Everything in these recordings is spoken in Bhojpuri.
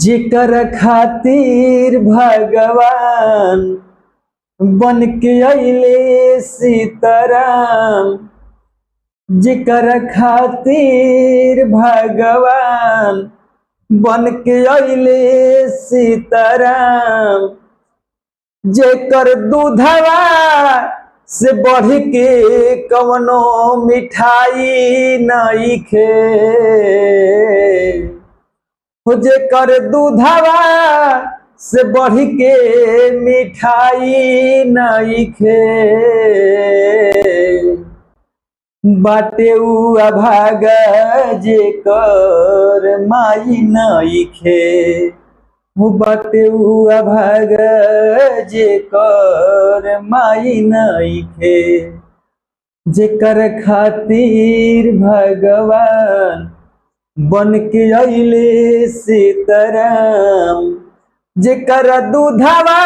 जेकर खातिर भगवान बन के अइले सीताराम। जेकर खातिर भगवान बन के अइले सीताराम। जेकर दूधवा से बढ़ के कवनो मिठाई नइखे। जेकर दूधवा से बढ़ के मिठाई नइखे। बाटे उ अभागा जेकर माई नइखे। बाटे उ अभागा जेकर माई नइखे। जेकर खातिर भगवान बन के अइले सीताराम। जेकर दूधवा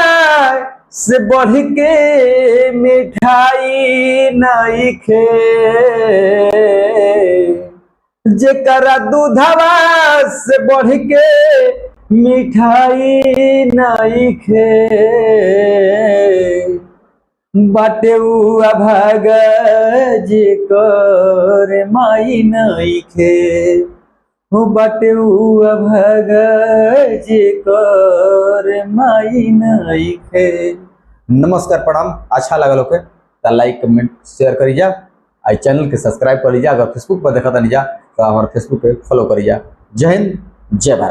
से बढ़ के मिठाई नइखे। जेकर दूधवा से बढ़ के मिठाई नइखे। बाटे उ अभागा जेकर माई नइखे। बाटे उ अभागा जेकर माई नइखे। नमस्कार, प्रणाम। अच्छा लगल होके तो लाइक कमेंट शेयर करी जा। आई चैनल के सब्सक्राइब करी जा। अगर फेसबुक पर देखा नहीं जा तो हमारे फेसबुक पे फॉलो करी जा। जय हिंद, जय भारत।